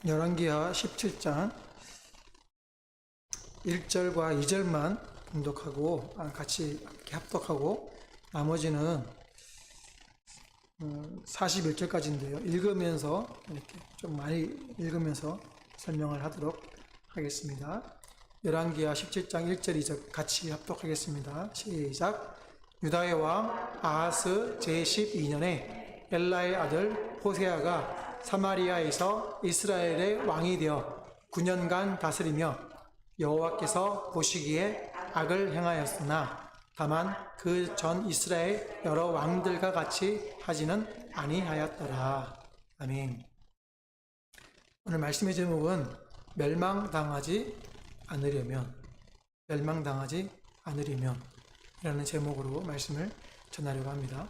열왕기하 17장 1절과 2절만 분독하고 같이 합독하고 나머지는 41절까지인데요. 읽으면서 이렇게 좀 많이 읽으면서 설명을 하도록 하겠습니다. 열왕기하 17장 1절 2절 같이 합독하겠습니다. 시작. 유다의 왕 아하스 제12년에 엘라의 아들 호세아가 사마리아에서 이스라엘의 왕이 되어 9년간 다스리며 여호와께서 보시기에 악을 행하였으나 다만 그 전 이스라엘 여러 왕들과 같이 하지는 아니하였더라. 아멘. 오늘 말씀의 제목은 멸망당하지 않으려면 이라는 제목으로 말씀을 전하려고 합니다.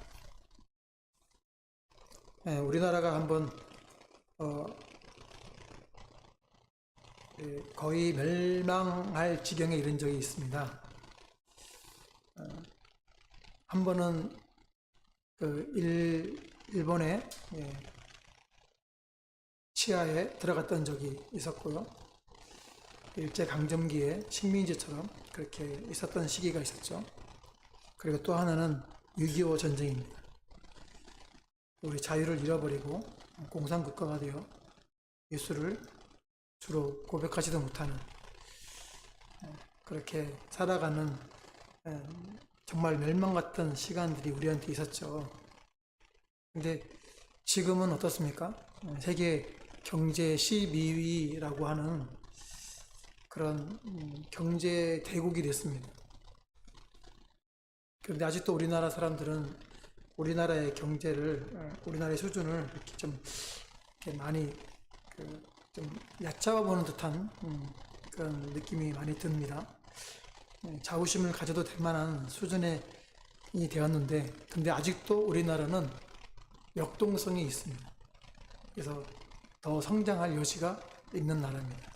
우리나라가 한번 거의 멸망할 지경에 이른 적이 있습니다. 한 번은 일본의 치하에 들어갔던 적이 있었고요. 일제강점기에 식민지처럼 그렇게 있었던 시기가 있었죠. 그리고 또 하나는 6.25 전쟁입니다. 우리 자유를 잃어버리고 공산국가가 되어 예수를 주로 고백하지도 못하는 그렇게 살아가는 정말 멸망 같은 시간들이 우리한테 있었죠. 근데 지금은 어떻습니까? 세계 경제 12위라고 하는 그런 경제 대국이 됐습니다. 그런데 아직도 우리나라 사람들은 우리나라의 경제를, 우리나라의 수준을 이렇게 좀 이렇게 많이 좀 얕잡아 보는 듯한 그런 느낌이 많이 듭니다. 자부심을 가져도 될 만한 수준이 되었는데, 근데 아직도 우리나라는 역동성이 있습니다. 그래서 더 성장할 여지가 있는 나라입니다.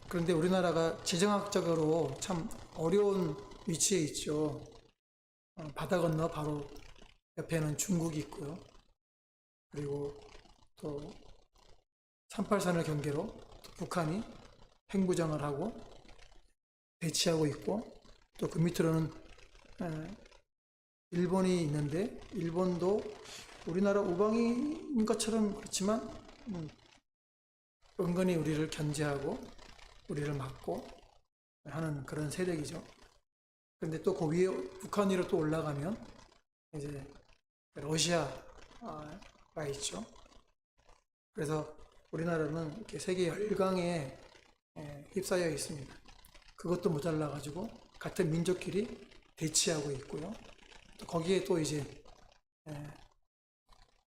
그런데 우리나라가 지정학적으로 참 어려운 위치에 있죠. 바다 건너 바로 옆에는 중국이 있고요. 그리고 또 38선을 경계로 또 북한이 핵무장을 하고 배치하고 있고, 또 그 밑으로는 일본이 있는데, 일본도 우리나라 우방인 것처럼 그렇지만 은근히 우리를 견제하고 우리를 막고 하는 그런 세력이죠. 그런데 또 그 위에 북한 위로 또 올라가면 이제 러시아가 있죠. 그래서 우리나라는 이렇게 세계 열강에 휩싸여 있습니다. 그것도 모자라 가지고 같은 민족끼리 대치하고 있고요. 또 거기에 또 이제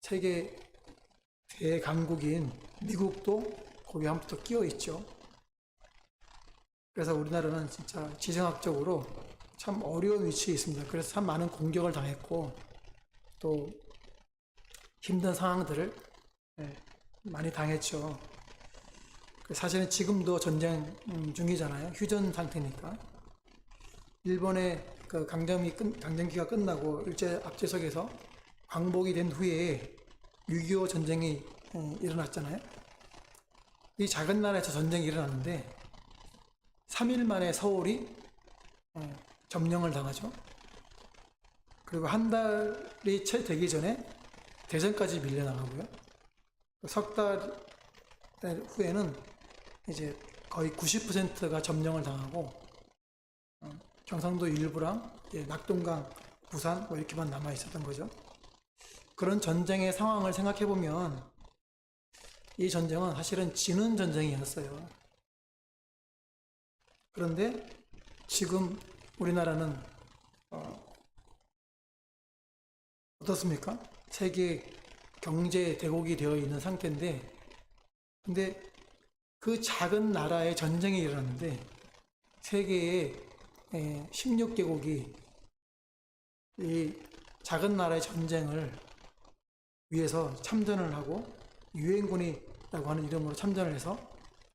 세계 대강국인 미국도 거기 한번 또 끼어 있죠. 그래서 우리나라는 진짜 지정학적으로 참 어려운 위치에 있습니다. 그래서 참 많은 공격을 당했고 또 힘든 상황들을 많이 당했죠. 사실은 지금도 전쟁 중이잖아요. 휴전 상태니까. 일본의 그 강점기가 끝나고 일제 압제석에서 광복이 된 후에 6.25 전쟁이 일어났잖아요. 이 작은 나라에서 전쟁이 일어났는데 3일 만에 서울이 점령을 당하죠. 그리고 한 달이 채 되기 전에 대전까지 밀려나가고요. 석 달 후에는 이제 거의 90%가 점령을 당하고 경상도 일부랑 낙동강, 부산 뭐 이렇게만 남아 있었던 거죠. 그런 전쟁의 상황을 생각해 보면 이 전쟁은 사실은 지는 전쟁이었어요. 그런데 지금 우리나라는 어떻습니까? 세계 경제 대국이 되어 있는 상태인데, 근데 그 작은 나라에 전쟁이 일어났는데 세계의 16개국이 이 작은 나라의 전쟁을 위해서 참전을 하고 유엔군이라고 하는 이름으로 참전을 해서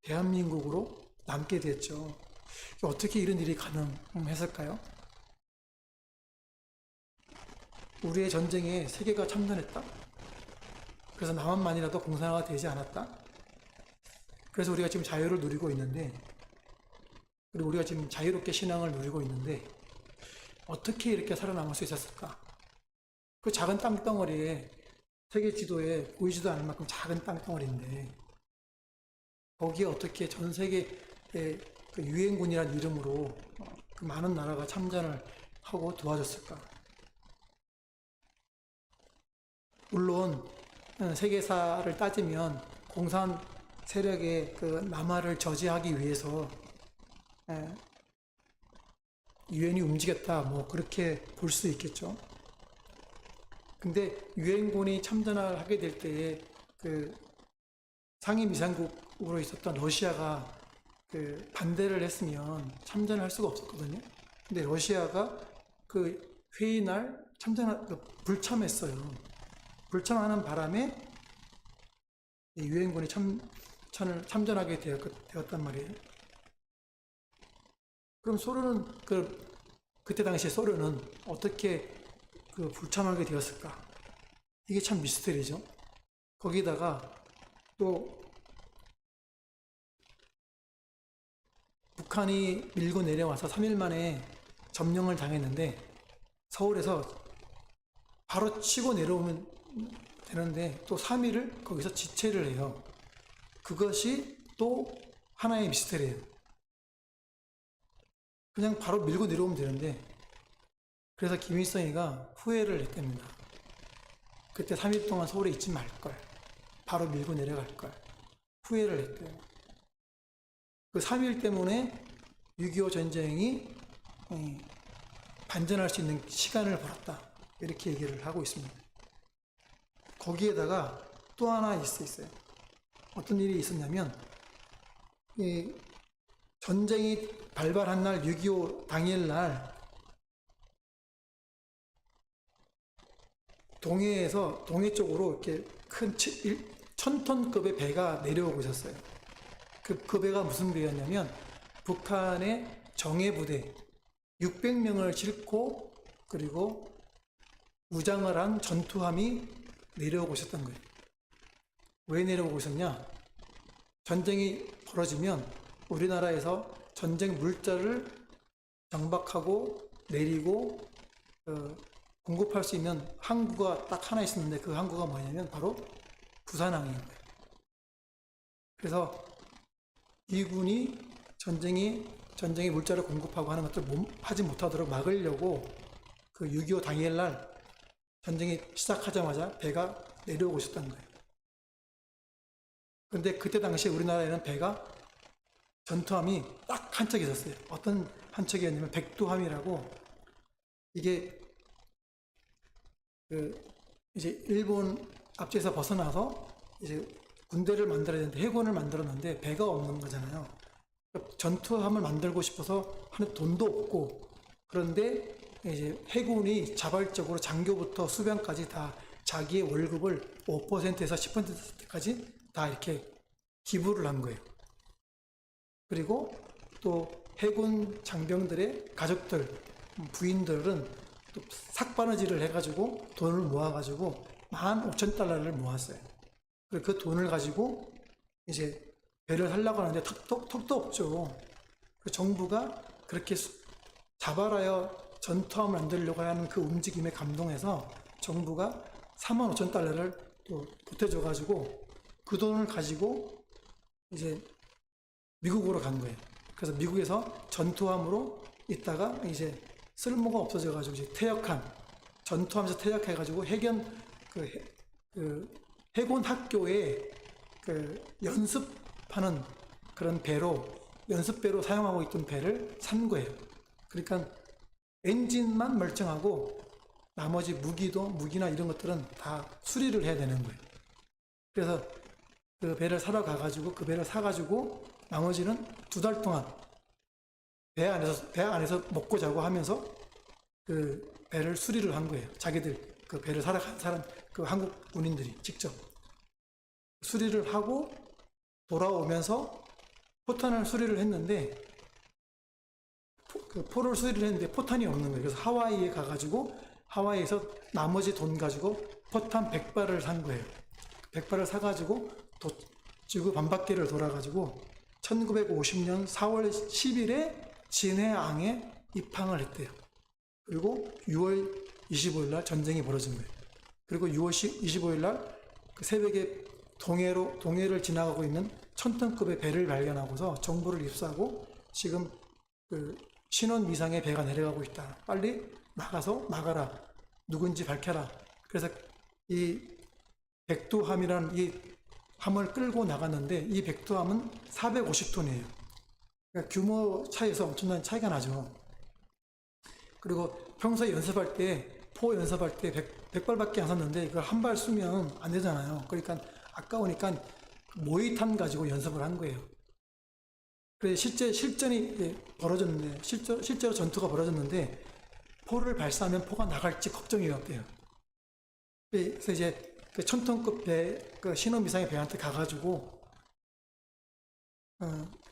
대한민국으로 남게 됐죠. 어떻게 이런 일이 가능했을까요? 우리의 전쟁에 세계가 참전했다. 그래서 남한만이라도 공산화가 되지 않았다. 그래서 우리가 지금 자유를 누리고 있는데, 그리고 우리가 지금 자유롭게 신앙을 누리고 있는데 어떻게 이렇게 살아남을 수 있었을까? 그 작은 땅덩어리에, 세계 지도에 보이지도 않을 만큼 작은 땅덩어리인데 거기에 어떻게 전 세계의 그 유엔군이라는 이름으로 그 많은 나라가 참전을 하고 도와줬을까? 물론 세계사를 따지면 공산 세력의 그 남하를 저지하기 위해서 유엔이 움직였다, 뭐 그렇게 볼 수 있겠죠. 근데 유엔군이 참전을 하게 될 때에 그 상임이사국으로 있었던 러시아가 그 반대를 했으면 참전을 할 수가 없었거든요. 근데 러시아가 그 회의 날 불참했어요. 불참하는 바람에 유엔군이 참전하게 되었단 말이에요. 그럼 소련은 그때 당시에 소련은 어떻게 그 불참하게 되었을까? 이게 참 미스터리죠. 거기다가 또 북한이 밀고 내려와서 3일 만에 점령을 당했는데 서울에서 바로 치고 내려오면 되는데 또 3일을 거기서 지체를 해요. 그것이 또 하나의 미스터리예요. 그냥 바로 밀고 내려오면 되는데, 그래서 김일성이가 후회를 했답니다. 그때 3일 동안 서울에 있지 말걸, 바로 밀고 내려갈걸 후회를 했대요. 그 3일 때문에 6.25 전쟁이 반전할 수 있는 시간을 벌었다, 이렇게 얘기를 하고 있습니다. 거기에다가 또 하나 있어요. 어떤 일이 있었냐면, 이 전쟁이 발발한 날 6.25 당일날 동해에서 동해 쪽으로 이렇게 큰 1000톤급의 배가 내려오고 있었어요. 그 배가 무슨 배였냐면 북한의 정예부대 600명을 싣고 그리고 무장을 한 전투함이 내려오고 있었던 거예요. 왜 내려오고 있었냐? 전쟁이 벌어지면 우리나라에서 전쟁 물자를 정박하고 내리고 공급할 수 있는 항구가 딱 하나 있었는데 그 항구가 뭐냐면 바로 부산항인 거예요. 그래서 미군이 전쟁의 물자를 공급하고 하는 것들을 하지 못하도록 막으려고 그 6.25 당일날 전쟁이 시작하자마자 배가 내려오고 있었던 거예요. 그런데 그때 당시에 우리나라에는 전투함이 딱 한 척 있었어요. 어떤 한 척이었냐면 백두함이라고, 이게 이제 일본 압제에서 벗어나서 이제 군대를 만들어야 되는데 해군을 만들었는데 배가 없는 거잖아요. 전투함을 만들고 싶어서 하는 돈도 없고, 그런데 이제 해군이 자발적으로 장교부터 수병까지 다 자기의 월급을 5%에서 10%까지 다 이렇게 기부를 한 거예요. 그리고 또 해군 장병들의 가족들, 부인들은 또 삭바느질을 해가지고 돈을 모아가지고 15,000달러를 모았어요. 그리고 그 돈을 가지고 이제 배를 살려고 하는데 턱도 없죠. 그 정부가 그렇게 자발하여 전투함을 만들려고 하는 그 움직임에 감동해서 정부가 45,000달러를 또 보태줘가지고 그 돈을 가지고 이제 미국으로 간 거예요. 그래서 미국에서 전투함으로 있다가 이제 쓸모가 없어져가지고 이제 전투함에서 퇴역해가지고 해군 학교에 연습하는 그런 연습배로 사용하고 있던 배를 산 거예요. 그러니까 엔진만 멀쩡하고 나머지 무기나 이런 것들은 다 수리를 해야 되는 거예요. 그래서 그 배를 사러 가가지고 그 배를 사가지고 나머지는 2달 동안 배 안에서 먹고 자고 하면서 그 배를 수리를 한 거예요. 자기들 그 배를 사러 간 사람, 그 한국 군인들이 직접 수리를 하고 돌아오면서 포탄을 수리를 했는데 포를 수리를 했는데 포탄이 없는 거예요. 그래서 하와이에 가가지고 하와이에서 나머지 돈 가지고 포탄 100발을 산 거예요. 100발을 사가지고 지구 반바퀴를 돌아가지고 1950년 4월 10일에 진해항에 입항을 했대요. 그리고 6월 25일 날 전쟁이 벌어진 거예요. 그리고 6월 25일 날 그 새벽에 동해를 지나가고 있는 1000톤급의 배를 발견하고서 정보를 입수하고 지금 그 신원 미상의 배가 내려가고 있다. 빨리 나가서 막아라. 누군지 밝혀라. 그래서 이 백두함이라는 이 함을 끌고 나갔는데 이 백두함은 450톤이에요. 그러니까 규모 차이에서 엄청난 차이가 나죠. 그리고 평소에 연습할 때, 포 연습할 때 100발밖에 안 샀는데 이걸 한 발 쏘면 안 되잖아요. 그러니까 아까우니까 모의탄 가지고 연습을 한 거예요. 그래서 실제 실전이 벌어졌는데, 실제로 전투가 벌어졌는데, 포를 발사하면 포가 나갈지 걱정이었대요. 그래서 이제 그 1000톤급 배, 그 신혼미상의 배한테 가가지고,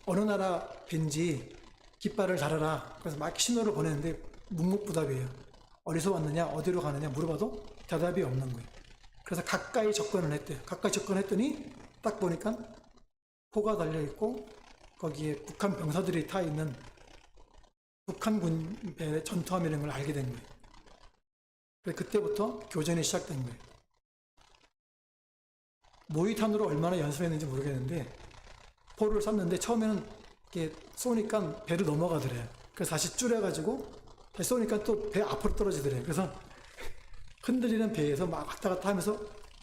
어느 나라 벤지 깃발을 달아라. 그래서 막 신호를 보내는데 묵묵부답이에요. 어디서 왔느냐, 어디로 가느냐 물어봐도 대답이 없는 거예요. 그래서 가까이 접근을 했대요. 가까이 접근했더니 딱 보니까 포가 달려있고 거기에 북한 병사들이 타 있는 북한군 배 전투함이라는 걸 알게 된 거예요. 그래서 그때부터 교전이 시작된 거예요. 모의탄으로 얼마나 연습했는지 모르겠는데 포를 쐈는데 처음에는 이렇게 쏘니까 배를 넘어가더래요. 그래서 다시 줄여가지고 다시 쏘니까 또 배 앞으로 떨어지더래요. 그래서 흔들리는 배에서 막 왔다 갔다 하면서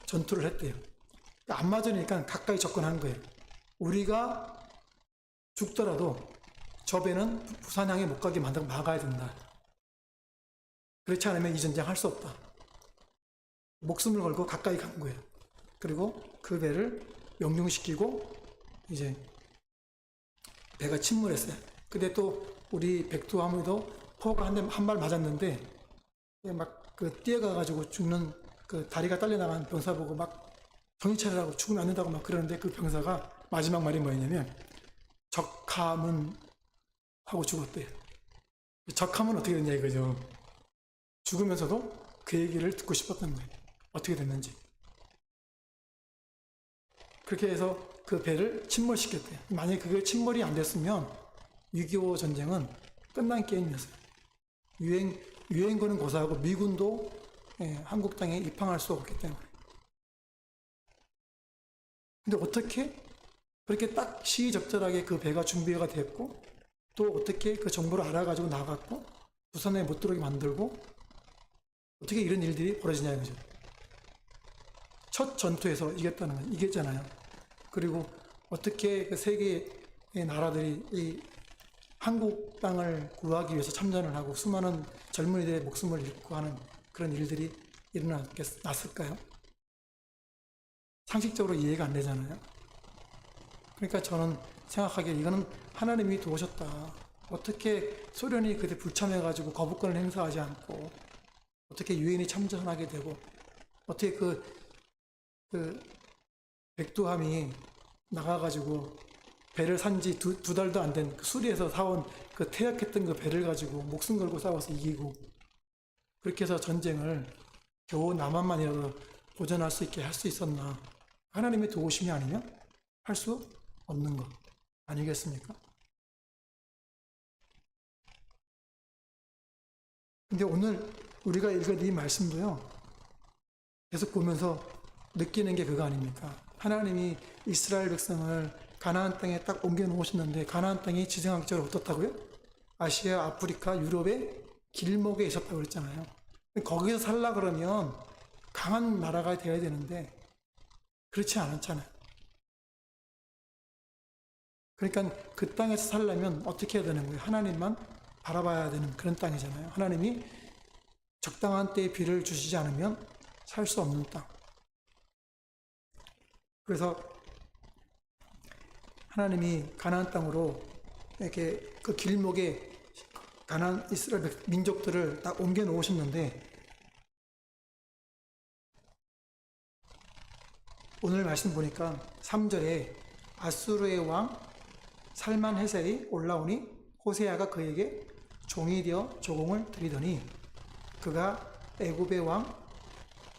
전투를 했대요. 안 맞으니까 가까이 접근한 거예요. 우리가 죽더라도 저 배는 부산항에 못 가게 막아야 된다. 그렇지 않으면 이 전쟁 할 수 없다. 목숨을 걸고 가까이 간 거예요. 그리고 그 배를 명중시키고 이제 배가 침몰했어요. 근데 또 우리 백두함에도 포가 한 발 맞았는데 막 그 뛰어가가지고 죽는 그 다리가 딸려나간 병사 보고 막 정신 차리라고 죽으면 안 된다고 막 그러는데 그 병사가 마지막 말이 뭐였냐면 적함은 하고 죽었대요. 적함은 어떻게 됐냐 이거죠. 죽으면서도 그 얘기를 듣고 싶었던 거예요. 어떻게 됐는지. 그렇게 해서 그 배를 침몰시켰대요. 만약에 그게 침몰이 안 됐으면 6.25 전쟁은 끝난 게임이었어요. 유엔군은 고사하고 미군도 한국 땅에 입항할 수 없기 때문에. 근데 어떻게 그렇게 딱 시의적절하게 그 배가 준비가 됐고 또 어떻게 그 정보를 알아가지고 나갔고 부산에 못 들어오게 만들고 어떻게 이런 일들이 벌어지냐 이거죠. 첫 전투에서 이겼다는 건 이겼잖아요. 그리고 어떻게 그 세계의 나라들이 이 한국 땅을 구하기 위해서 참전을 하고 수많은 젊은이들의 목숨을 잃고 하는 그런 일들이 일어났을까요? 상식적으로 이해가 안 되잖아요. 그러니까 저는 생각하기에 이거는 하나님이 도우셨다. 어떻게 소련이 그때 불참해가지고 거부권을 행사하지 않고 어떻게 유엔이 참전하게 되고 어떻게 그 백두함이 나가가지고 배를 산 지 두 달도 안 된 수리에서 사온 그 퇴역했던 그 배를 가지고 목숨 걸고 싸워서 이기고 그렇게 해서 전쟁을 겨우 남한만이라도 보전할 수 있게 할 수 있었나. 하나님의 도우심이 아니면 할 수 없는 것 아니겠습니까? 근데 오늘 우리가 읽은 이 말씀도요 계속 보면서 느끼는 게 그거 아닙니까? 하나님이 이스라엘 백성을 가나안 땅에 딱 옮겨 놓으셨는데 가나안 땅이 지정학적으로 어떻다고요? 아시아, 아프리카, 유럽의 길목에 있었다고 그랬잖아요. 거기서 살라 그러면 강한 나라가 되어야 되는데 그렇지 않았잖아요. 그러니까 그 땅에서 살려면 어떻게 해야 되는 거예요? 하나님만 바라봐야 되는 그런 땅이잖아요. 하나님이 적당한 때에 비를 주시지 않으면 살 수 없는 땅. 그래서 하나님이 가나안 땅으로 이렇게 그 길목에 가나안 이스라엘 민족들을 딱 옮겨 놓으셨는데 오늘 말씀 보니까 3절에 아수르의 왕 살만헤셀이 올라오니 호세아가 그에게 종이 되어 조공을 드리더니 그가 애굽의 왕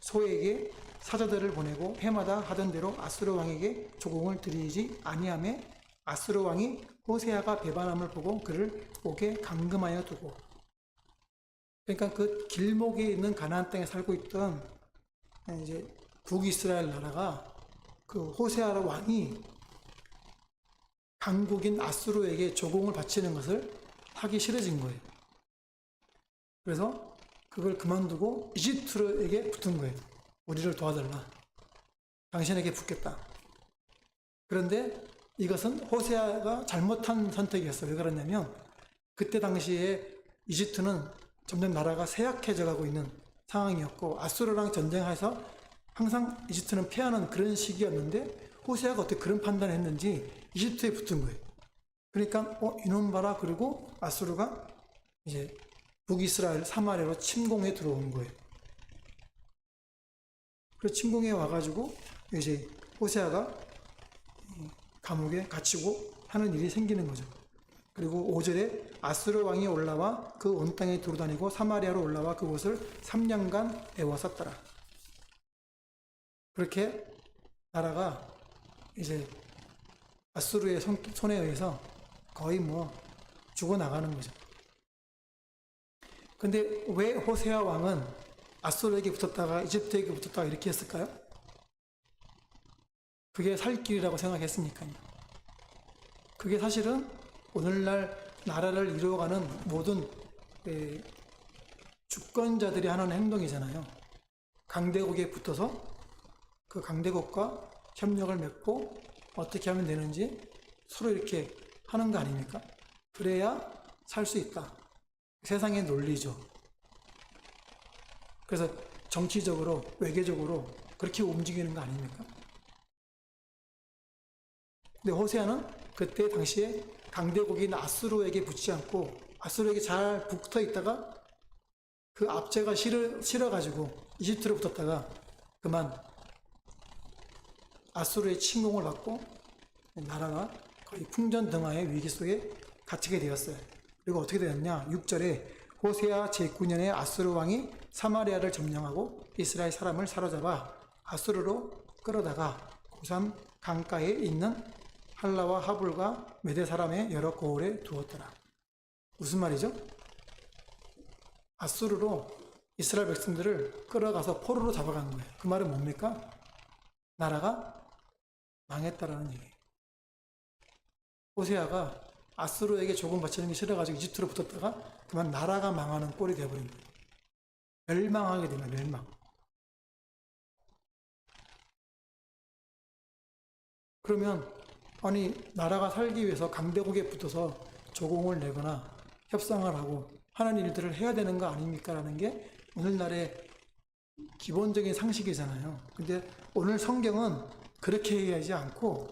소에게 사자들을 보내고 해마다 하던 대로 아수르 왕에게 조공을 드리지 아니하매 아수르 왕이 호세아가 배반함을 보고 그를 옥에 감금하여 두고. 그러니까 그 길목에 있는 가나안 땅에 살고 있던 이제 북이스라엘 나라가 그 호세아 왕이 강국인 아수르에게 조공을 바치는 것을 하기 싫어진 거예요. 그래서 그걸 그만두고 이집트에게 붙은 거예요. 우리를 도와달라. 당신에게 붙겠다. 그런데 이것은 호세아가 잘못한 선택이었어요. 왜 그러냐면 그때 당시에 이집트는 점점 나라가 쇠약해져 가고 있는 상황이었고 아수르랑 전쟁해서 항상 이집트는 패하는 그런 시기였는데 호세아가 어떻게 그런 판단을 했는지 이집트에 붙은 거예요. 그러니까 이놈 봐라. 그리고 아수르가 이제 북이스라엘 사마리아로 침공해 들어온 거예요. 그래서 침공해 와가지고 이제 호세아가 감옥에 갇히고 하는 일이 생기는 거죠. 그리고 5절에 아수르 왕이 올라와 그 온 땅에 두루다니고 사마리아로 올라와 그곳을 3년간 애워쌌더라. 그렇게 나라가 이제 아수르의 손에 의해서 거의 죽어나가는 거죠. 근데 왜 호세아 왕은 아수르에게 붙었다가 이집트에게 붙었다가 이렇게 했을까요? 그게 살 길이라고 생각했으니까요. 그게 사실은 오늘날 나라를 이루어가는 모든 주권자들이 하는 행동이잖아요. 강대국에 붙어서 그 강대국과 협력을 맺고 어떻게 하면 되는지 서로 이렇게 하는 거 아닙니까? 그래야 살 수 있다. 세상의 논리죠. 그래서 정치적으로, 외교적으로 그렇게 움직이는 거 아닙니까? 근데 호세아는 그때 당시에 강대국인 아수르에게 붙지 않고 아수르에게 잘 붙어 있다가 그 압제가 싫어가지고 이집트로 붙었다가 그만 아수르의 침공을 받고 나라가 거의 풍전등화의 위기 속에 갇히게 되었어요. 그리고 어떻게 되었냐? 6절에 호세아 제9년에 아수르 왕이 사마리아를 점령하고 이스라엘 사람을 사로잡아 아수르로 끌어다가 고삼 강가에 있는 할라와 하불과 메대 사람의 여러 고을에 두었더라. 무슨 말이죠? 아수르로 이스라엘 백성들을 끌어가서 포로로 잡아간 거예요. 그 말은 뭡니까? 나라가 망했다라는 얘기예요. 호세아가 아수르에게 조공 바치는 게 싫어가지고 이집트로 붙었다가 그만 나라가 망하는 꼴이 되어버린 거예요. 멸망하게 되면 멸망. 그러면 아니 나라가 살기 위해서 강대국에 붙어서 조공을 내거나 협상을 하고 하는 일들을 해야 되는 거 아닙니까? 라는 게 오늘날의 기본적인 상식이잖아요. 근데 오늘 성경은 그렇게 얘기하지 않고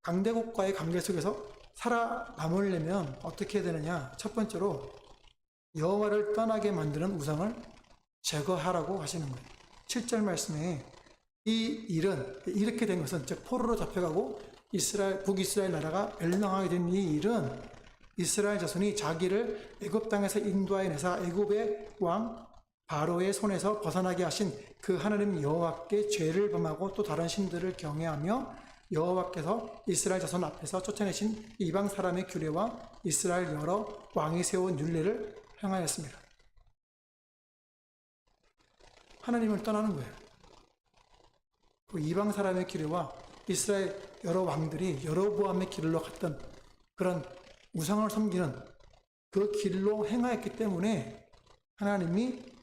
강대국과의 관계 속에서 살아남으려면 어떻게 해야 되느냐? 첫 번째로 여호와를 떠나게 만드는 우상을 제거하라고 하시는 거예요. 7절 말씀에 이 일은 이렇게 된 것은 즉 포로로 잡혀가고 북이스라엘 나라가 멸망하게 된 이 일은 이스라엘 자손이 자기를 애굽 땅에서 인도하여 내사 애굽의 왕 바로의 손에서 벗어나게 하신 그 하나님 여호와께 죄를 범하고 또 다른 신들을 경외하며 여호와께서 이스라엘 자손 앞에서 쫓아내신 이방 사람의 규례와 이스라엘 여러 왕이 세운 율례를 행하였습니다. 하나님을 떠나는 거예요. 그 이방 사람의 규례와 이스라엘 여러 왕들이 여로보암의 길로 갔던 그런 우상을 섬기는 그 길로 행하였기 때문에 하나님이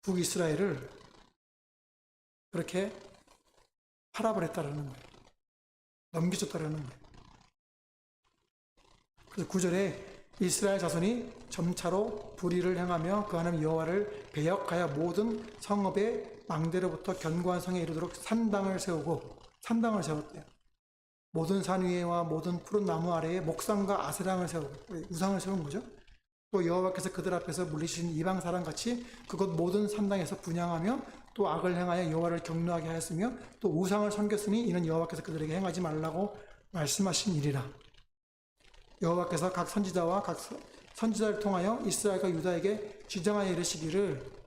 북이스라엘을 그렇게 팔아버렸다라는 거예요. 넘겨줬다라는 거예요. 그래서 9절에 이스라엘 자손이 점차로 불의를 행하며 그 하나님 여호와를 배역하여 모든 성읍의 망대로부터 견고한 성에 이르도록 산당을 세웠대요. 모든 산 위에와 모든 푸른 나무 아래에 목상과 아세랑을 세우고 우상을 세운 거죠. 또 여호와께서 그들 앞에서 물리신 이방 사람 같이 그곳 모든 산당에서 분향하며 또 악을 행하여 여호와를 경노하게 하였으며 또 우상을 섬겼으니 이는 여호와께서 그들에게 행하지 말라고 말씀하신 일이라. 여호와께서 각 선지자와 각 선지자를 통하여 이스라엘과 유다에게 지정하여 이르시기를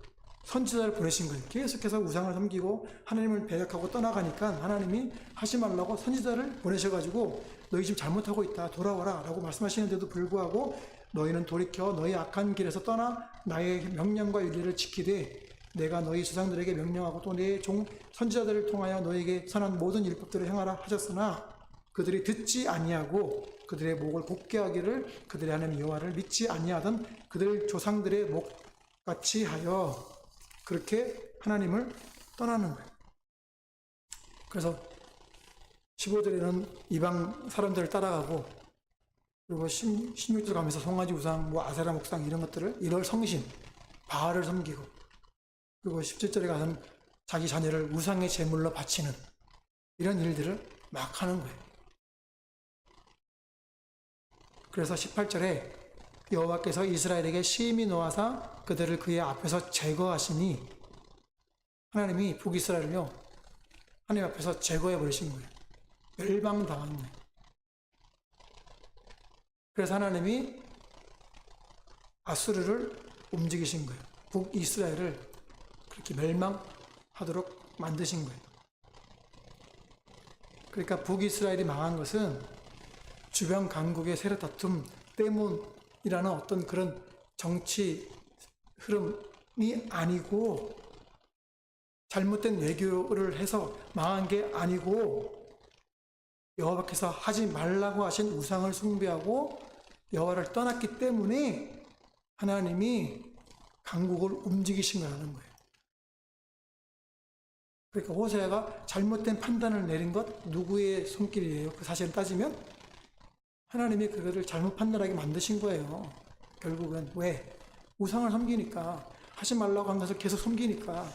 선지자를 보내신 거예요. 계속해서 우상을 섬기고 하나님을 배역하고 떠나가니까 하나님이 하지 말라고 선지자를 보내셔가지고 너희 지금 잘못하고 있다, 돌아와라 라고 말씀하시는데도 불구하고 너희는 돌이켜 너희 악한 길에서 떠나 나의 명령과 윤리를 지키되 내가 너희 조상들에게 명령하고 또 내 종 선지자들을 통하여 너에게 선한 모든 율법들을 행하라 하셨으나 그들이 듣지 아니하고 그들의 목을 곱게 하기를 그들의 하나님 여호와를 믿지 아니하던 그들 조상들의 목같이 하여 그렇게 하나님을 떠나는 거예요. 그래서 15절에는 이방 사람들을 따라가고 그리고 16절 가면서 송아지 우상, 뭐 아세라 목상 이런 것들을 이럴 성신, 바알을 섬기고 그리고 17절에 가서는 자기 자녀를 우상의 제물로 바치는 이런 일들을 막 하는 거예요. 그래서 18절에 여호와께서 이스라엘에게 심히 노하사 그들을 그의 앞에서 제거하시니 하나님이 북이스라엘을요 하나님 앞에서 제거해 버리신 거예요. 멸망당한 거예요. 그래서 하나님이 아수르를 움직이신 거예요. 북이스라엘을 그렇게 멸망하도록 만드신 거예요. 그러니까 북이스라엘이 망한 것은 주변 강국의 세력 다툼 때문이라는 어떤 그런 정치 흐름이 아니고 잘못된 외교를 해서 망한 게 아니고 여호와께서 하지 말라고 하신 우상을 숭배하고 여호와를 떠났기 때문에 하나님이 강국을 움직이신 거라는 거예요. 그러니까 호세아가 잘못된 판단을 내린 것 누구의 손길이에요? 그 사실을 따지면 하나님이 그거를 잘못 판단하게 만드신 거예요. 결국은 왜? 우상을 섬기니까, 하지 말라고 한 것을 계속 섬기니까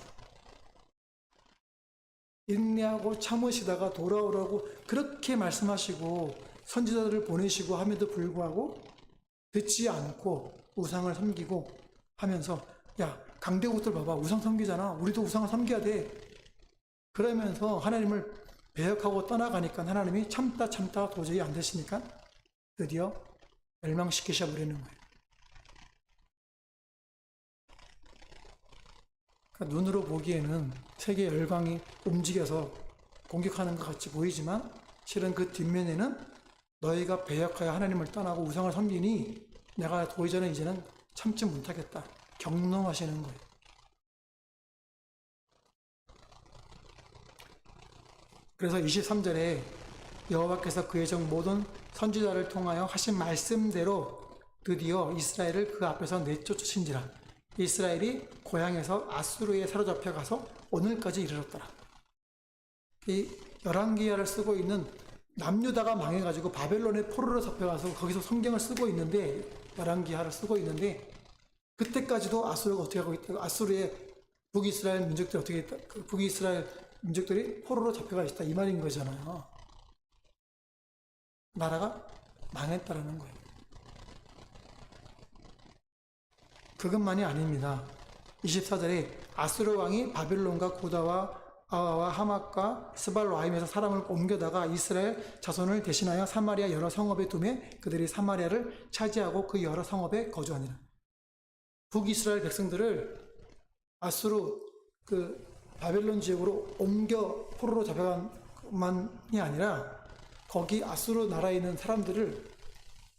인내하고 참으시다가 돌아오라고 그렇게 말씀하시고 선지자들을 보내시고 함에도 불구하고 듣지 않고 우상을 섬기고 하면서 야 강대국들 봐봐 우상 섬기잖아, 우리도 우상을 섬겨야 돼 그러면서 하나님을 배역하고 떠나가니까 하나님이 참다 도저히 안 되시니까 드디어 멸망시키셔 버리는 거예요. 그러니까 눈으로 보기에는 세계 열강이 움직여서 공격하는 것 같이 보이지만 실은 그 뒷면에는 너희가 배역하여 하나님을 떠나고 우상을 섬기니 내가 더 이제는 참지 못하겠다 경nom하시는 거예요. 그래서 23절에 여호와께서 그의 종 모든 선지자를 통하여 하신 말씀대로 드디어 이스라엘을 그 앞에서 내쫓으신지라. 이스라엘이 고향에서 아수르에 사로잡혀 가서 오늘까지 이르렀더라. 이 열왕기하를 쓰고 있는 남유다가 망해가지고 바벨론의 포로로 잡혀가서 거기서 성경을 쓰고 있는데 열왕기하를 쓰고 있는데 그때까지도 아수르가 어떻게 하고 있다? 아수르의 북이스라엘 민족들이 어떻게 했다? 그 북이스라엘 민족들이 포로로 잡혀가 있다 이 말인 거잖아요. 나라가 망했다라는 거예요. 그것만이 아닙니다. 24절에 아수르 왕이 바벨론과 고다와 아와와 하맛과 스발라임에서 사람을 옮겨다가 이스라엘 자손을 대신하여 사마리아 여러 성읍에 두매 그들이 사마리아를 차지하고 그 여러 성읍에 거주하니라. 북이스라엘 백성들을 아수르 그 바벨론 지역으로 옮겨 포로로 잡혀간 것만이 아니라 거기 아수르 나라에 있는 사람들을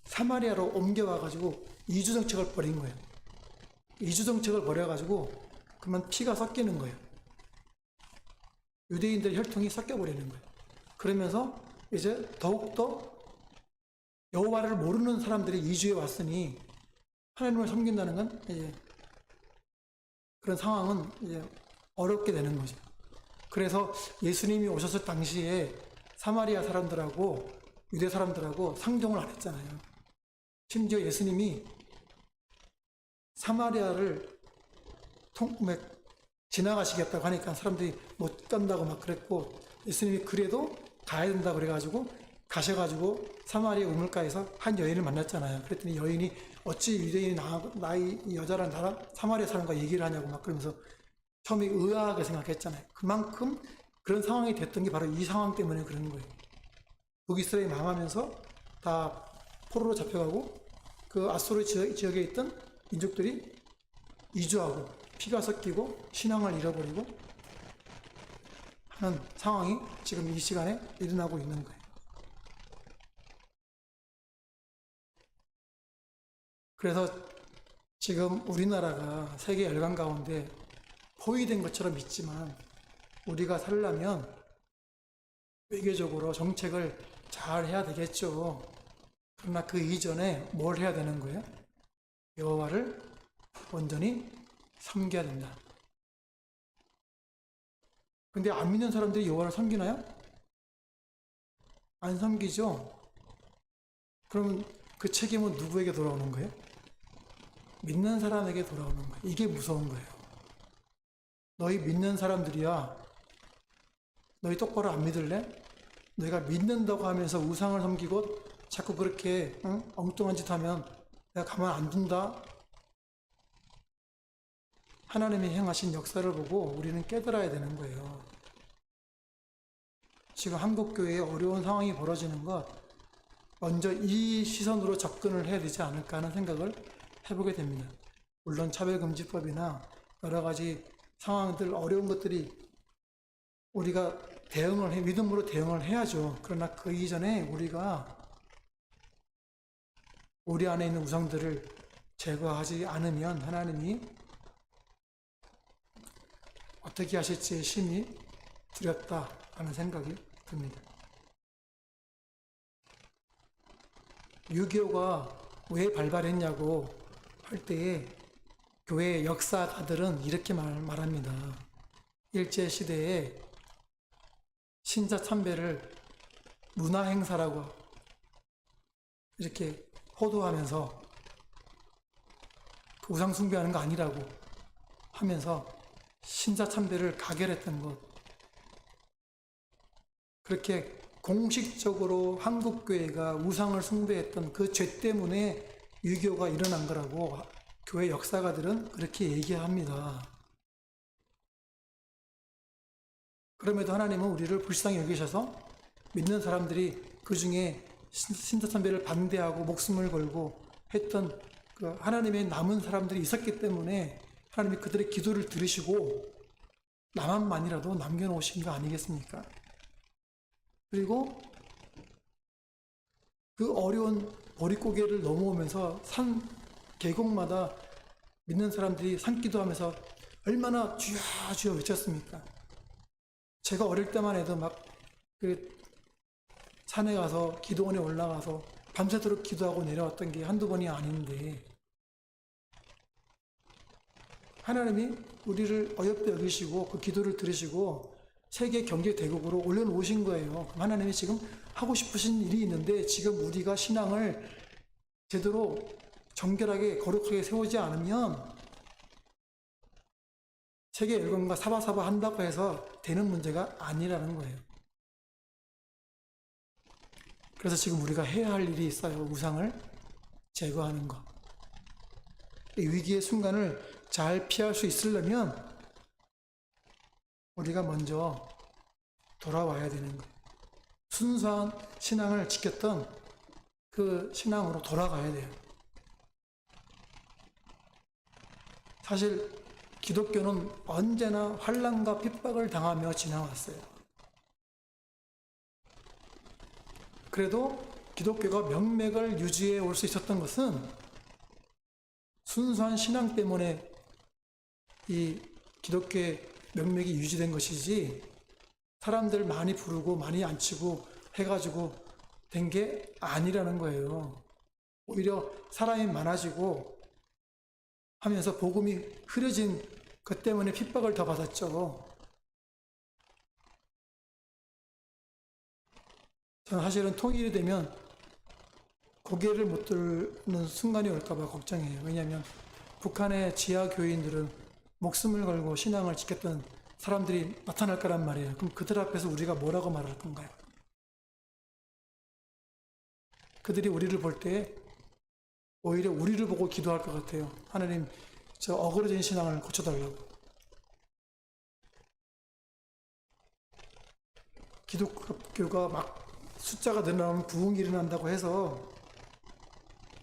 사마리아로 옮겨와가지고 이주정책을 벌인 거예요. 이주정책을 벌여가지고 그러면 피가 섞이는 거예요. 유대인들 혈통이 섞여버리는 거예요. 그러면서 이제 더욱더 여호와를 모르는 사람들이 이주해 왔으니 하나님을 섬긴다는 건 이제 그런 상황은 이제 어렵게 되는 거죠. 그래서 예수님이 오셨을 당시에 사마리아 사람들하고 유대 사람들하고 상종을 안 했잖아요. 심지어 예수님이 사마리아를 지나가시겠다고 하니까 사람들이 못 간다고 막 그랬고 예수님이 그래도 가야 된다고 그래가지고 가셔가지고 사마리아 우물가에서 한 여인을 만났잖아요. 그랬더니 여인이 어찌 유대인이 나이 여자랑 나랑 사마리아 사람과 얘기를 하냐고 막 그러면서 처음에 의아하게 생각했잖아요. 그만큼 그런 상황이 됐던 게 바로 이 상황 때문에 그런 거예요. 북이스라엘이 망하면서 다 포로로 잡혀가고 그 아수르 지역에 있던 민족들이 이주하고 피가 섞이고 신앙을 잃어버리고 하는 상황이 지금 이 시간에 일어나고 있는 거예요. 그래서 지금 우리나라가 세계 열강 가운데 포위된 것처럼 있지만 우리가 살려면 외교적으로 정책을 잘 해야 되겠죠. 그러나 그 이전에 뭘 해야 되는 거예요? 여호와를 온전히 섬겨야 된다. 근데 안 믿는 사람들이 여호와를 섬기나요? 안 섬기죠. 그럼 그 책임은 누구에게 돌아오는 거예요? 믿는 사람에게 돌아오는 거예요. 이게 무서운 거예요. 너희 믿는 사람들이야. 너희 똑바로 안 믿을래? 너희가 믿는다고 하면서 우상을 섬기고 자꾸 그렇게 엉뚱한 짓 하면 내가 가만 안 둔다. 하나님이 행하신 역사를 보고 우리는 깨달아야 되는 거예요. 지금 한국교회에 어려운 상황이 벌어지는 것, 먼저 이 시선으로 접근을 해야 되지 않을까 하는 생각을 해보게 됩니다. 물론 차별금지법이나 여러 가지 상황들, 어려운 것들이 우리가 믿음으로 대응을 해야죠. 그러나 그 이전에 우리가 우리 안에 있는 우상들을 제거하지 않으면 하나님이 어떻게 하실지 심히 두렵다라는 생각이 듭니다. 6.25가 왜 발발했냐고 할 때에 교회 역사가들은 이렇게 말합니다. 일제시대에 신자 참배를 문화행사라고 이렇게 호도하면서 그 우상 숭배하는 거 아니라고 하면서 신자 참배를 가결했던 것. 그렇게 공식적으로 한국교회가 우상을 숭배했던 그 죄 때문에 6.25가 일어난 거라고 교회 역사가들은 그렇게 얘기합니다. 그럼에도 하나님은 우리를 불쌍히 여기셔서 믿는 사람들이 그 중에 신자참배를 반대하고 목숨을 걸고 했던 그 하나님의 남은 사람들이 있었기 때문에 하나님이 그들의 기도를 들으시고 나만만이라도 남겨놓으신 거 아니겠습니까? 그리고 그 어려운 보릿고개를 넘어오면서 산 계곡마다 믿는 사람들이 산기도하면서 얼마나 주여 주여 외쳤습니까? 제가 어릴 때만 해도 막 그 산에 가서 기도원에 올라가서 밤새도록 기도하고 내려왔던 게 한두 번이 아닌데 하나님이 우리를 어렵게 여기시고 그 기도를 들으시고 세계 경제 대국으로 올려놓으신 거예요. 그럼 하나님이 지금 하고 싶으신 일이 있는데 지금 우리가 신앙을 제대로 정결하게 거룩하게 세우지 않으면 세계 열강과 사바사바 한다고 해서 되는 문제가 아니라는 거예요. 그래서 지금 우리가 해야 할 일이 있어요. 우상을 제거하는 것. 이 위기의 순간을 잘 피할 수 있으려면 우리가 먼저 돌아와야 되는 거예요. 순수한 신앙을 지켰던 그 신앙으로 돌아가야 돼요. 사실 기독교는 언제나 환난과 핍박을 당하며 지나왔어요. 그래도 기독교가 명맥을 유지해 올 수 있었던 것은 순수한 신앙 때문에 이 기독교의 명맥이 유지된 것이지 사람들 많이 부르고 많이 앉히고 해가지고 된 게 아니라는 거예요. 오히려 사람이 많아지고 하면서 복음이 흐려진 것 때문에 핍박을 더 받았죠. 저는 사실은 통일이 되면 고개를 못 들는 순간이 올까봐 걱정해요. 왜냐하면 북한의 지하 교인들은 목숨을 걸고 신앙을 지켰던 사람들이 나타날 거란 말이에요. 그럼 그들 앞에서 우리가 뭐라고 말할 건가요? 그들이 우리를 볼 때 오히려 우리를 보고 기도할 것 같아요. 하나님, 저 어그러진 신앙을 고쳐달라고. 기독교가 막 숫자가 늘어나면 부흥이 일어난다고 해서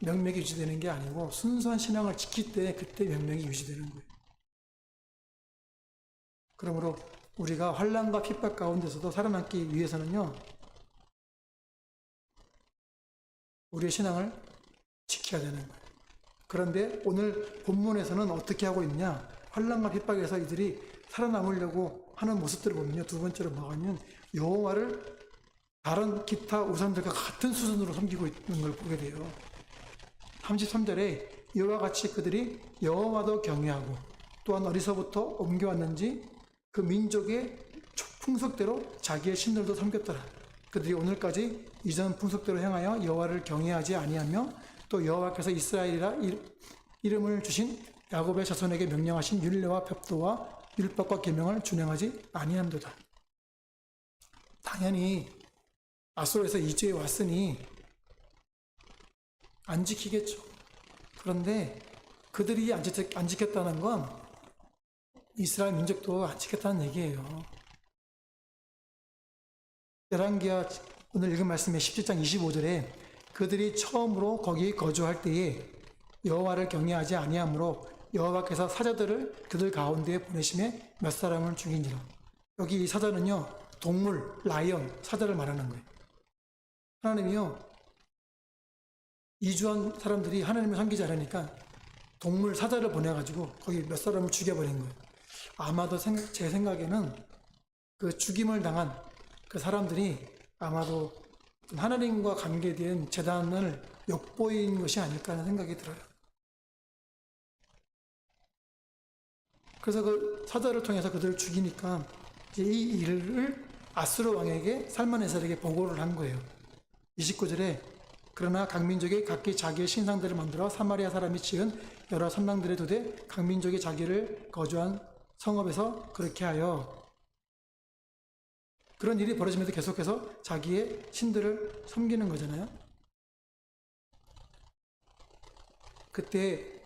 명맥이 유지되는 게 아니고 순수한 신앙을 지킬 때 그때 명맥이 유지되는 거예요. 그러므로 우리가 환난과 핍박 가운데서도 살아남기 위해서는요, 우리의 신앙을 지켜야 되는 거예요. 그런데 오늘 본문에서는 어떻게 하고 있냐? 환난과 핍박에서 이들이 살아남으려고 하는 모습들을 보면요, 두 번째로 뭐냐면 여호와를 다른 기타 우상들과 같은 수준으로 섬기고 있는 걸 보게 돼요. 33절에 이와 같이 그들이 여호와도 경외하고 또한 어디서부터 옮겨왔는지 그 민족의 풍속대로 자기의 신들도 섬겼더라. 그들이 오늘까지 이전 풍속대로 행하여 여호와를 경외하지 아니하며 또 여호와께서 이스라엘이라 이름을 주신 야곱의 자손에게 명령하신 율례와 법도와 율법과 계명을 준행하지 아니함도다. 당연히 아수르에서 이주해 왔으니 안 지키겠죠. 그런데 그들이 안 지켰다는 건 이스라엘 민족도 안 지켰다는 얘기예요. 열왕기하 오늘 읽은 말씀의 17장 25절에 그들이 처음으로 거기 거주할 때에 여호와를 경외하지 아니하므로 여호와께서 사자들을 그들 가운데에 보내심에 몇 사람을 죽이니라. 여기 이 사자는요, 동물, 라이언, 사자를 말하는 거예요. 하나님이요, 이주한 사람들이 하나님을 섬기지 않으니까 동물, 사자를 보내가지고 거기 몇 사람을 죽여버린 거예요. 아마도 제 생각에는 그 죽임을 당한 그 사람들이 아마도 하나님과 관계된 재단을 엿보인 것이 아닐까 하는 생각이 들어요. 그래서 그 사자를 통해서 그들을 죽이니까 이제 이 일을 아수르 왕에게 살만에셀에게 보고를 한 거예요. 29절에 그러나 각 민족이 각기 자기의 신상들을 만들어 사마리아 사람이 지은 여러 선당들에 두되 각 민족이 자기를 거주한 성읍에서 그렇게 하여 그런 일이 벌어지면서 계속해서 자기의 신들을 섬기는 거잖아요. 그때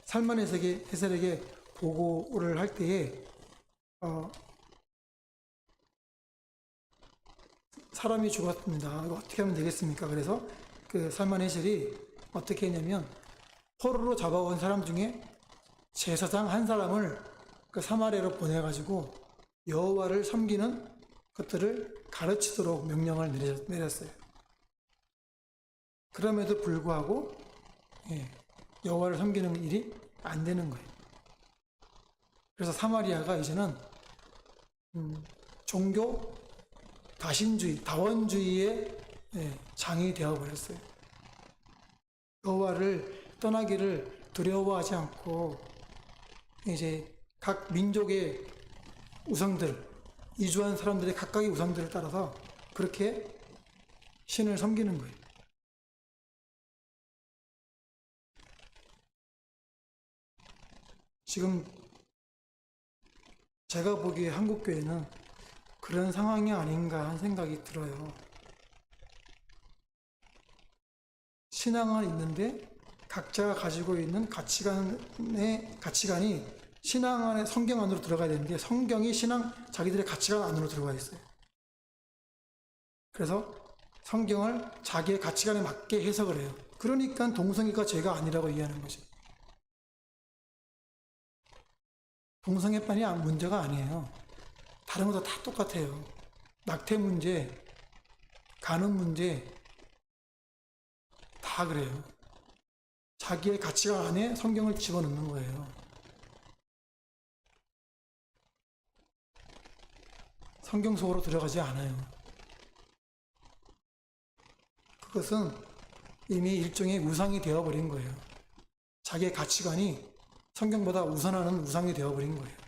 살만에셀에게 보고를 할 때에 사람이 죽었습니다. 이거 어떻게 하면 되겠습니까? 그래서 그 살만에셀이 어떻게 했냐면 포로로 잡아온 사람 중에 제사장 한 사람을 그 사마리아로 보내가지고 여호와를 섬기는 것들을 가르치도록 명령을 내렸어요. 그럼에도 불구하고 여호와를 섬기는 일이 안 되는 거예요. 그래서 사마리아가 이제는 종교 다신주의, 다원주의의 장이 되어버렸어요. 여호와를 떠나기를 두려워하지 않고 이제 각 민족의 우상들, 이주한 사람들의 각각의 우상들을 따라서 그렇게 신을 섬기는 거예요. 지금 제가 보기에 한국교회는 그런 상황이 아닌가 하는 생각이 들어요. 신앙은 있는데 각자가 가지고 있는 가치관이 신앙 안에 성경 안으로 들어가야 되는데 성경이 자기들의 가치관 안으로 들어가 있어요. 그래서 성경을 자기의 가치관에 맞게 해석을 해요. 그러니까 동성애가 죄가 아니라고 이해하는 거죠. 동성애만이 문제가 아니에요. 다른 것도 다 똑같아요. 낙태 문제, 간음 문제 다 그래요. 자기의 가치관 안에 성경을 집어넣는 거예요. 성경 속으로 들어가지 않아요. 그것은 이미 일종의 우상이 되어버린 거예요. 자기의 가치관이 성경보다 우선하는 우상이 되어버린 거예요.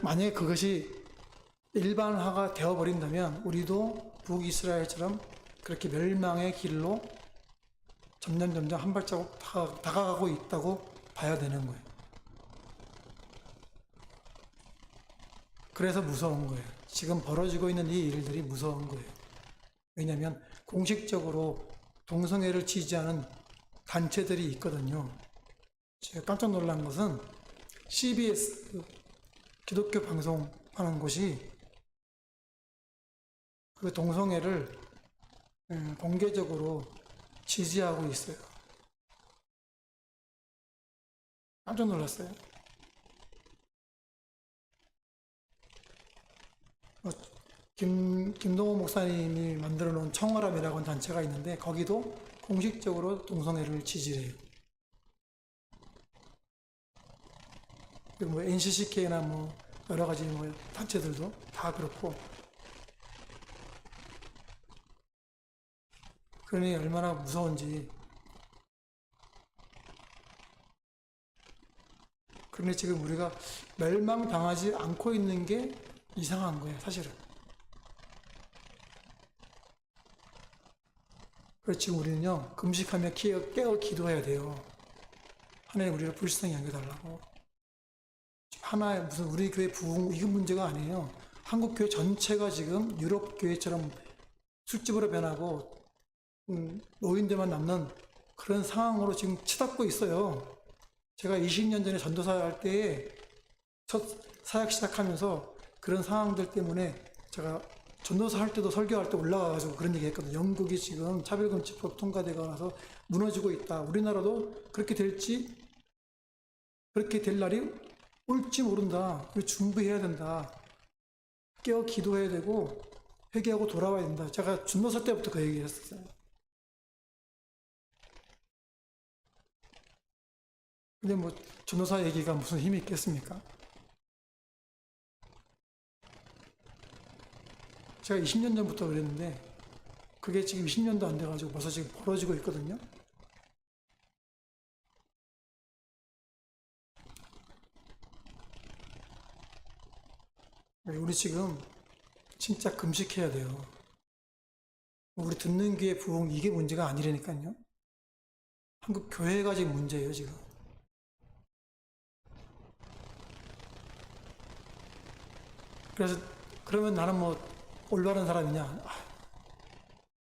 만약에 그것이 일반화가 되어버린다면 우리도 북이스라엘처럼 그렇게 멸망의 길로 점점 한 발자국 다가가고 있다고 봐야 되는 거예요. 그래서 무서운 거예요. 지금 벌어지고 있는 이 일들이 무서운 거예요. 왜냐하면 공식적으로 동성애를 지지하는 단체들이 있거든요. 제가 깜짝 놀란 것은 CBS 기독교 방송하는 곳이 그 동성애를 공개적으로 지지하고 있어요. 깜짝 놀랐어요. 어, 김동호 목사님이 만들어 놓은 청어람이라고 하는 단체가 있는데 거기도 공식적으로 동성애를 지지해요. 그리고 뭐 NCCK나 뭐 여러 가지 뭐 단체들도 다 그렇고, 그러니 얼마나 무서운지. 그런데 지금 우리가 멸망당하지 않고 있는 게 이상한 거예요, 사실은. 그래서 지금 우리는요, 금식하며 깨어 기도해야 돼요. 하나님 우리를 불쌍히 여겨달라고. 하나의 무슨 우리 교회 부흥, 이게 문제가 아니에요. 한국 교회 전체가 지금 유럽 교회처럼 술집으로 변하고, 노인들만 남는 그런 상황으로 지금 치닫고 있어요. 제가 20년 전에 전도사 할 때에 첫 사역 시작하면서 그런 상황들 때문에 제가 전도사 할 때도 설교할 때 올라가가지고 그런 얘기 했거든요. 영국이 지금 차별금지법 통과되고 나서 무너지고 있다. 우리나라도 그렇게 될지, 그렇게 될 날이 올지 모른다. 우리 준비해야 된다. 깨어 기도해야 되고 회개하고 돌아와야 된다. 제가 전도사 때부터 그 얘기를 했었어요. 근데 뭐 전도사 얘기가 무슨 힘이 있겠습니까? 제가 20년 전부터 그랬는데 그게 지금 20년도 안 돼가지고 벌써 지금 벌어지고 있거든요. 우리 지금 진짜 금식해야 돼요. 우리 듣는 귀의 부흥, 이게 문제가 아니라니까요. 한국 교회가 지금 문제예요, 지금. 그래서 그러면 나는 뭐 올바른 사람이냐?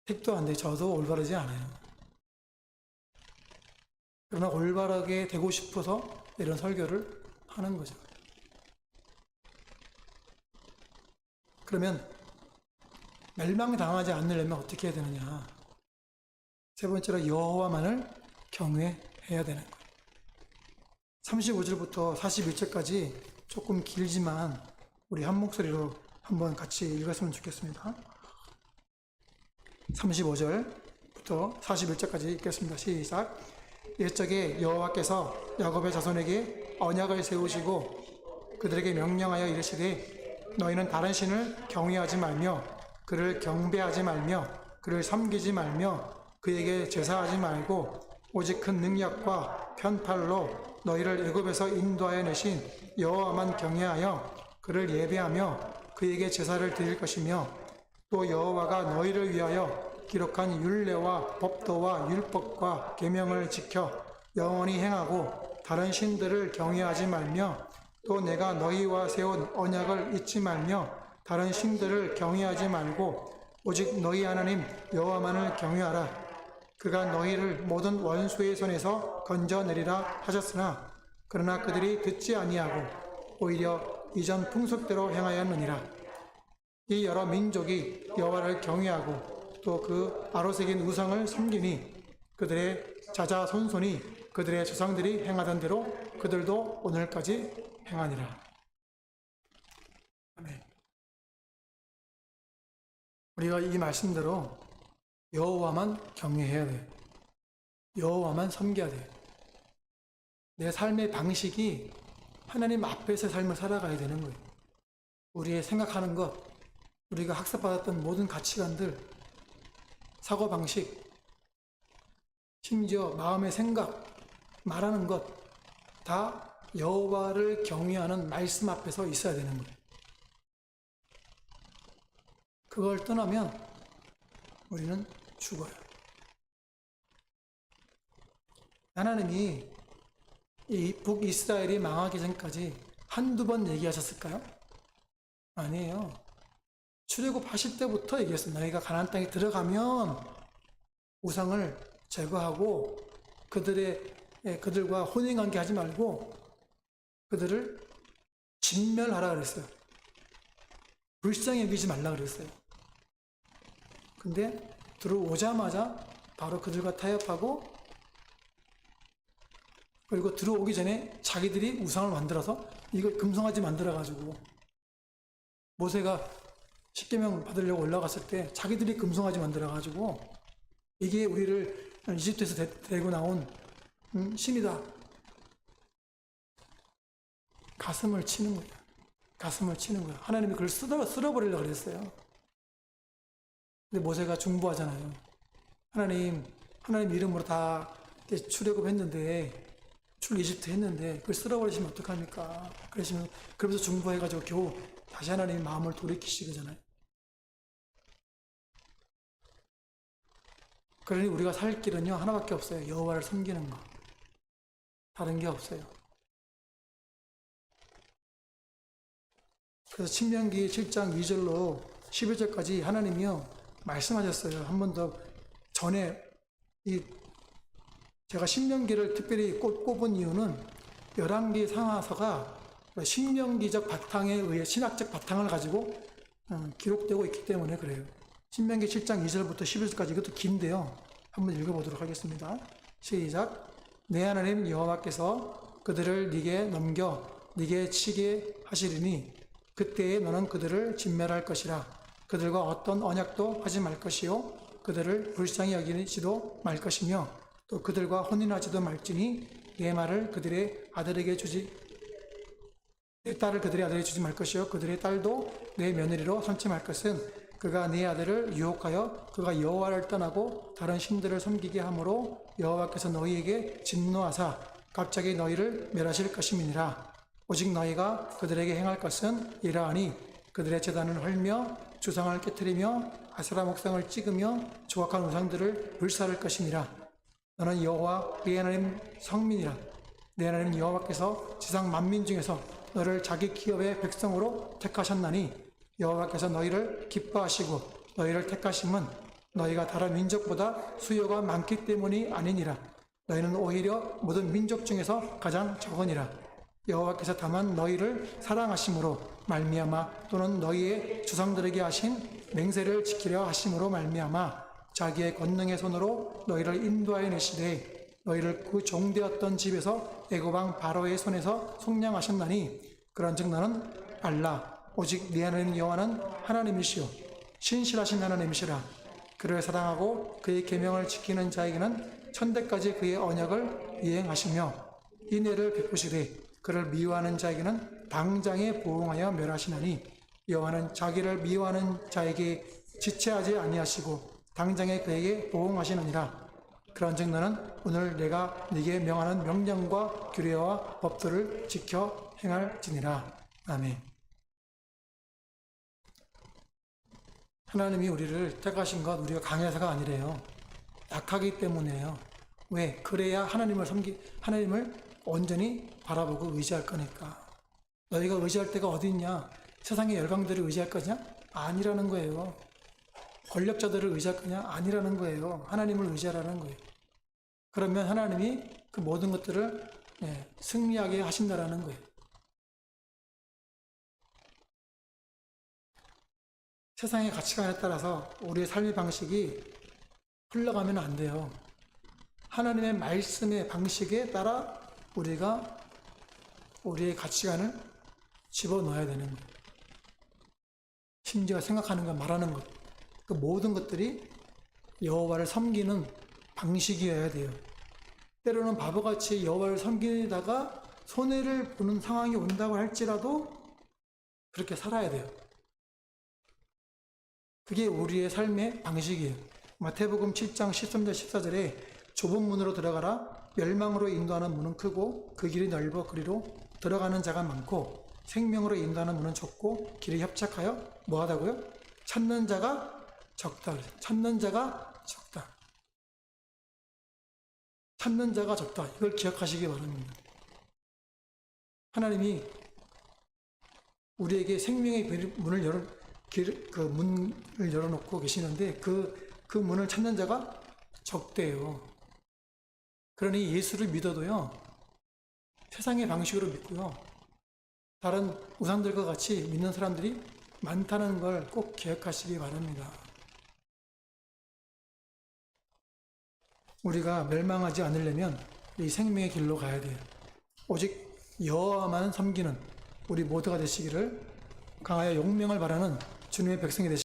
택도 안 돼. 저도 올바르지 않아요. 그러나 올바르게 되고 싶어서 이런 설교를 하는 거죠. 그러면 멸망당하지 않으려면 어떻게 해야 되느냐? 세 번째로 여호와만을 경외해야 되는 거예요. 35절부터 41절까지 조금 길지만 우리 한 목소리로 한번 같이 읽었으면 좋겠습니다. 35절부터 41절까지 읽겠습니다. 시작. 옛적에 여호와께서 야곱의 자손에게 언약을 세우시고 그들에게 명령하여 이르시되 너희는 다른 신을 경외하지 말며 그를 경배하지 말며 그를 섬기지 말며 그에게 제사하지 말고 오직 큰 능력과 편팔로 너희를 애굽에서 인도하여 내신 여호와만 경외하여 그를 예배하며 그에게 제사를 드릴 것이며 또 여호와가 너희를 위하여 기록한 율례와 법도와 율법과 계명을 지켜 영원히 행하고 다른 신들을 경외하지 말며 또 내가 너희와 세운 언약을 잊지 말며 다른 신들을 경외하지 말고 오직 너희 하나님 여호와만을 경외하라. 그가 너희를 모든 원수의 손에서 건져내리라 하셨으나 그러나 그들이 듣지 아니하고 오히려 이전 풍습대로 행하였느니라. 이 여러 민족이 여호와를 경외하고 또 그 아로새긴 우상을 섬기니 그들의 자자손손이 그들의 조상들이 행하던 대로 그들도 오늘까지 행하니라. 아멘. 우리가 이 말씀대로 여호와만 경외해야 돼요. 여호와만 섬겨야 돼요. 내 삶의 방식이 하나님 앞에서 삶을 살아가야 되는 거예요. 우리의 생각하는 것, 우리가 학습받았던 모든 가치관들, 사고방식, 심지어 마음의 생각, 말하는 것, 다 여호와를 경외하는 말씀 앞에서 있어야 되는 거예요. 그걸 떠나면 우리는 죽어요. 하나님이 이 북이스라엘이 망하기 전까지 한두 번 얘기하셨을까요? 아니에요. 출애굽 하실 때부터 얘기했어요. 너희가 가나안 땅에 들어가면 우상을 제거하고 그들과 혼인관계 하지 말고 그들을 진멸하라 그랬어요. 불쌍히 여기지 말라 그랬어요. 근데 들어오자마자 바로 그들과 타협하고 그리고 들어오기 전에 자기들이 우상을 만들어서 이걸 금송아지 만들어가지고 모세가 십계명 받으려고 올라갔을 때 자기들이 금송아지 만들어가지고 이게 우리를 이집트에서 데리고 나온 신이다. 가슴을 치는 거예요. 가슴을 치는 거예요. 하나님이 그걸 쓸어버리려고 그랬어요. 근데 모세가 중보하잖아요. 하나님 이름으로 다 출애굽했는데 이집트 했는데 그걸 쓸어버리시면 어떡합니까? 그러면서 중보해가지고 겨우 다시 하나님의 마음을 돌이키시잖아요. 그러니 우리가 살 길은요 하나밖에 없어요. 여호와를 섬기는 거. 다른 게 없어요. 그래서 신명기 7장 2절로 11절까지 하나님이요 말씀하셨어요. 한 번 더 전에 제가 신명기를 특별히 꼽은 이유는 열왕기 상하서가 신명기적 바탕에 의해 신학적 바탕을 가지고 기록되고 있기 때문에 그래요. 신명기 7장 2절부터 11절까지 이것도 긴데요. 한번 읽어보도록 하겠습니다. 시작. 내 하나님 여호와께서 그들을 네게 넘겨 네게 치게 하시리니 그때에 너는 그들을 진멸할 것이라. 그들과 어떤 언약도 하지 말 것이요 그들을 불쌍히 여기지도 말 것이며 또 그들과 혼인하지도 말지니 내 말을 그들의 아들에게 주지 내 딸을 그들의 아들에게 주지 말 것이요 그들의 딸도 내 며느리로 삼지 말 것은 그가 네 아들을 유혹하여 그가 여호와를 떠나고 다른 신들을 섬기게 함으로 여호와께서 너희에게 진노하사 갑자기 너희를 멸하실 것임이니라. 오직 너희가 그들에게 행할 것은 이러하니 그들의 제단을 헐며 주상을 깨뜨리며 아세라 목상을 찍으며 조악한 우상들을 불사를 것임이라. 너는 여호와 네 하나님 성민이라. 네 하나님 여호와께서 지상 만민 중에서 너를 자기 기업의 백성으로 택하셨나니 여호와께서 너희를 기뻐하시고 너희를 택하심은 너희가 다른 민족보다 수요가 많기 때문이 아니니라. 너희는 오히려 모든 민족 중에서 가장 적으니라. 여호와께서 다만 너희를 사랑하심으로 말미암아 또는 너희의 조상들에게 하신 맹세를 지키려 하심으로 말미암아 자기의 권능의 손으로 너희를 인도하여 내시되 너희를 그 종되었던 집에서 애굽 왕 바로의 손에서 속량하셨나니 그런즉 너는 알라. 오직 네 하나님 여호와는 하나님이시요 신실하신 하나님이시라. 그를 사랑하고 그의 계명을 지키는 자에게는 천대까지 그의 언약을 이행하시며 인애를 베푸시되 그를 미워하는 자에게는 당장에 보응하여 멸하시나니 여호와는 자기를 미워하는 자에게 지체하지 아니하시고 당장에 그에게 보응하시느니라. 그런즉 너는 오늘 내가 네게 명하는 명령과 규례와 법도를 지켜 행할지니라. 아멘. 하나님이 우리를 택하신 것 우리가 강해서가 아니래요. 약하기 때문에요. 왜? 그래야 하나님을 온전히 바라보고 의지할 거니까. 너희가 의지할 데가 어디 있냐? 세상의 열방들을 의지할 거냐? 아니라는 거예요. 권력자들을 의지할 거냐? 아니라는 거예요. 하나님을 의지하라는 거예요. 그러면 하나님이 그 모든 것들을 승리하게 하신다라는 거예요. 세상의 가치관에 따라서 우리의 삶의 방식이 흘러가면 안 돼요. 하나님의 말씀의 방식에 따라 우리가 우리의 가치관을 집어넣어야 되는 거예요. 심지어 생각하는 것, 말하는 것, 그 모든 것들이 여호와를 섬기는 방식이어야 돼요. 때로는 바보같이 여호와를 섬기다가 손해를 보는 상황이 온다고 할지라도 그렇게 살아야 돼요. 그게 우리의 삶의 방식이에요. 마태복음 7장 13절 14절에 좁은 문으로 들어가라. 멸망으로 인도하는 문은 크고 그 길이 넓어 그리로 들어가는 자가 많고 생명으로 인도하는 문은 좁고 길이 협착하여 뭐하다고요? 찾는 자가 적다. 찾는 자가 적다. 찾는 자가 적다. 이걸 기억하시기 바랍니다. 하나님이 우리에게 생명의 문을 열어놓고 계시는데 그 문을 찾는 자가 적대요. 그러니 예수를 믿어도요, 세상의 방식으로 믿고요, 다른 우상들과 같이 믿는 사람들이 많다는 걸 꼭 기억하시기 바랍니다. 우리가 멸망하지 않으려면 이 생명의 길로 가야 돼요. 오직 여호와만 섬기는 우리 모두가 되시기를, 강하여 용명을 바라는 주님의 백성이 되시기를